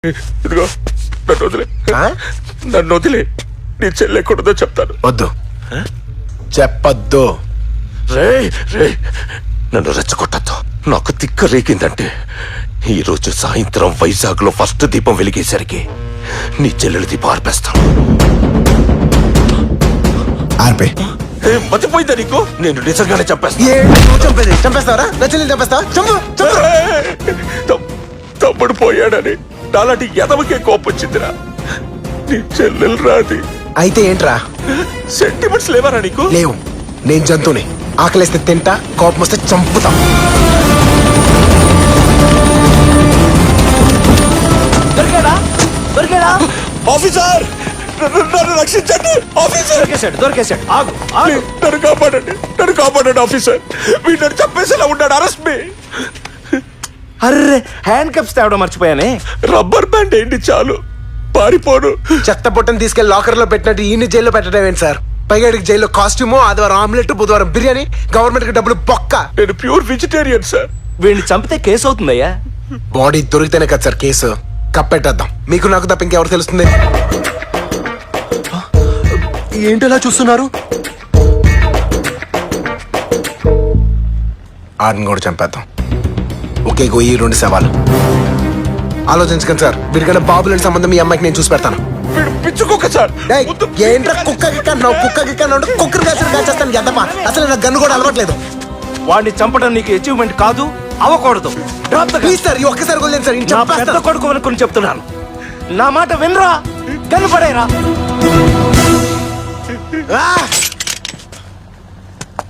ఇదిగో నన్ను వదిలే, నన్ను వదిలే. నీ చెల్లి ఎక్కడుందో చెప్తాను. వద్దు, చెప్పొద్దు. రే రే నన్ను రెచ్చగొట్టద్దు. నాకు తిక్క రేగిందంటే ఈ రోజు సాయంత్రం వైజాగ్ లో ఫస్ట్ దీపం వెలిగేసరికి నీ చెల్లెలి దీపం ఆర్పేస్తాను. ఆర్పే. మతిపోయిందా నీకు? నేను నిజంగానే చంపేస్తాను. చంపేస్తావరా? నా చెల్లెలు చంపేస్తావా? తమ్ముడు పోయాడని నాలాంటి ఎదవకే కోపం వచ్చిందిరా. నీ చెల్లెలు రాది అయితే ఏంట్రా? సెంటిమెంట్స్ లేవరా నీకు? లేవు. నేను జంతువుని, ఆకలేస్తే తింటా, కోపం వస్తే చంపుతా. ఆఫీసర్ నన్ను రక్షించండి. ఆఫీసర్ దొరికేశాడు. ఆగు. నన్ను కాపాడండి ఆఫీసర్. వీడు చంపేసేలా ఉన్నాడు. అరెస్ట్ మీ. అర్రే, హ్యాండ్ కప్స్ తేవడం మర్చిపోయానే. రబ్బర్ బ్యాండ్ ఏంటి చాలు, పారిపోను. చెత్త పొట్టని తీసుకెళ్లి లాకర్ లో పెట్టినట్టు ఈయన జైల్లో పెట్టడం ఏంటి సార్? పైగాడికి జైల్లో కాస్ట్యూము, ఆదివారం ఆమ్లెట్, బుధవారం బిర్యానీ, గవర్నమెంట్ కి డబ్బులు బొక్క. నేను ప్యూర్ వెజిటేరియన్ సార్. వీడిని చంపితే కేసు అవుతుందయ్యా. బాడీ దొరికితేనే కదా సార్ కేసు. కప్పెట్టేద్దాం. మీకు నాకు తప్ప ఇంకెవరు తెలుస్తుంది? ఏంటలా చూస్తున్నారు? ఆడిని కూడా చంపేద్దాం. ఒకే గొయ్యి, 2 శవాలు. ఆలోచించకండి సార్. వీడికన్నా బాబులని సంబంధం ఈ అమ్మాయికి నేను చూసి పెడతాను. పిచ్చుకోక సార్. ఏంట్రా కుక్క గిక్కన్నావు? కుక్క గిక్కన్నావు, కుక్కర్ కాల్చేస్తాను. ఎద్దమా, అసలు నాకు గన్ను కూడా అలవాట్లేదు. వాడిని చంపడం నీకు అచీవ్మెంట్ కాదు, అవ్వకూడదు. ప్లీజ్ సార్, ఈ ఒక్కసారి వదిలేండి సార్. నా పెద్ద కొడుకు అనుకుని చెప్తున్నాను. నా మాట వినరా, కనపడేరా.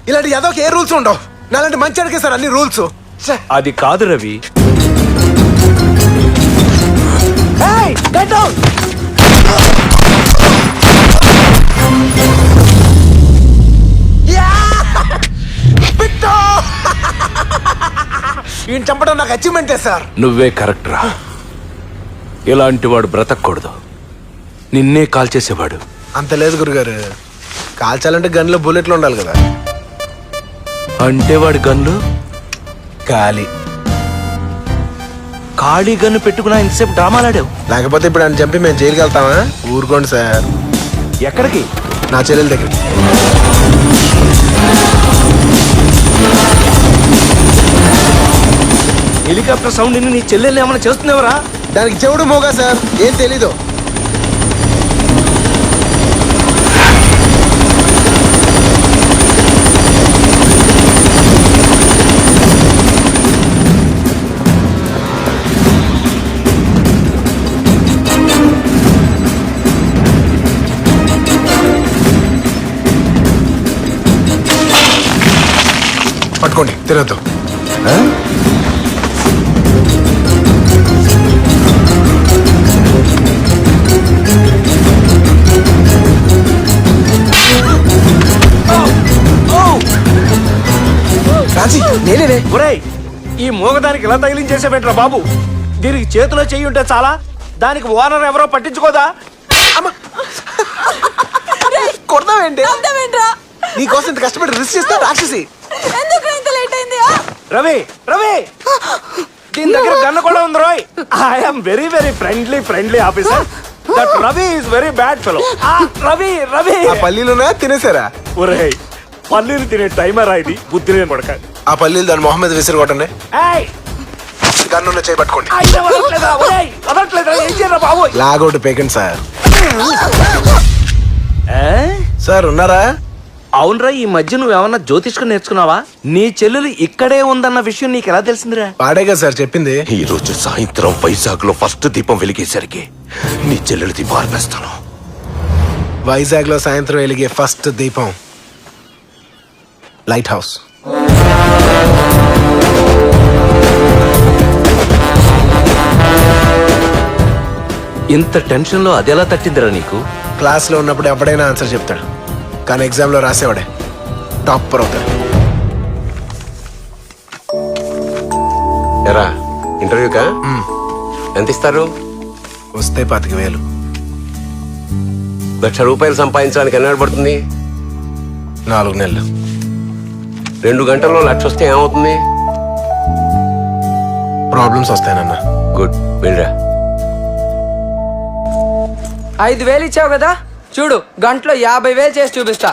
ఇలాంటి ఎదోకి ఏ రూల్స్ ఉండవు. నాలాంటి మంచి అడిగే సార్ అన్ని రూల్స్. అది కాదు రవి. ఈయన చంపడం నాకు అచీవ్మెంటే సార్. నువ్వే కరెక్ట్ రా. ఇలాంటి వాడు బ్రతకూడదు. నిన్నే కాల్ చేసేవాడు. అంత లేదు గురుగారు. కాల్చాలంటే గన్లో బుల్లెట్లు ఉండాలి కదా. అంటే వాడి గన్లు ఖాళీ గన్ను పెట్టుకున్నా ఇంతసేపు డ్రామాలాడావు. లేకపోతే ఇప్పుడు ఆయన చంపి మేము జైలుకి వెళ్తామా? ఊరుకోండి సార్. ఎక్కడికి? నా చెల్లెల దగ్గరికి. హెలికాప్టర్ సౌండ్ నీ చెల్లెల్ని ఏమైనా చేస్తున్నావరా? దానికి చెవుడు మోగా సార్, ఏం తెలీదు. పట్టుకోండి, తినద్దు. నేనే. ఒరేయ్, ఈ మూగదానికి ఇలా తగిలించేసేవేంట్రా బాబు? దీనికి చేతిలో చెయ్యి ఉంటే చాలా, దానికి ఓనర్ ఎవరో పట్టించుకోదా? కొడతావేంటి? నీకోసం ఇంత కష్టపడి రిస్క్ చేస్తా రాక్షసి. రవి రవి, దీని దగ్గర గన్ను కూడా ఉంది రోయ్. I'm very very friendly officer. That Ravi is very bad fellow. Ravi Ravi, ఆ పల్లీలోనా తినేసారా? ఒరేయ్, పల్లీలు తినే టైమర్ ఇది, బుద్ధి లేని కొడక. ఆ పల్లీలు దాని మొహం మీద విసిరి కొట్టండి. గన్ను చేయబట్టుకోండి. లాగౌట్ పేకండి సార్. సార్ ఉన్నారా? అవునరా, ఈ మధ్య నువ్వేమన్నా జ్యోతిష్కం నేర్చుకున్నావా? నీ చెల్లెలు ఇక్కడే ఉందన్న విషయం నీకు ఎలా తెలిసిందిరా? పాడేగా సార్ చెప్పింది. ఈ రోజు సాయంత్రం వైజాగ్ లో ఫస్ట్ దీపం వెలిగేసరికి నీ చెల్లెలి దీపం ఆర్పేస్తాను. వైజాగ్ లో సాయంత్రం వెలిగే ఫస్ట్ దీపం లైట్ హౌస్. ఇంత టెన్షన్ లో అదెలా తట్టిందిరా నీకు? క్లాస్ లో ఉన్నప్పుడు ఎవడైనా ఆన్సర్ చెప్తాడు, కానీ ఎగ్జామ్ లో రాసేవాడే టాపర్ అవుతాడు. ఎరా ఇంటర్వ్యూకా ఎంత ఇస్తారు? వస్తే 25,000. 1,00,000 రూపాయలు సంపాదించడానికి ఎన్నాడు పడుతుంది? 4 నెలలు. 2 గంటల్లో 1,00,000 వస్తే ఏమవుతుంది? ప్రాబ్లమ్స్ వస్తాయనన్నా. గుడ్, వెళ్ళరా. 5,000 ఇచ్చావు కదా, చూడు గంటలో 50,000 చేసి చూపిస్తా.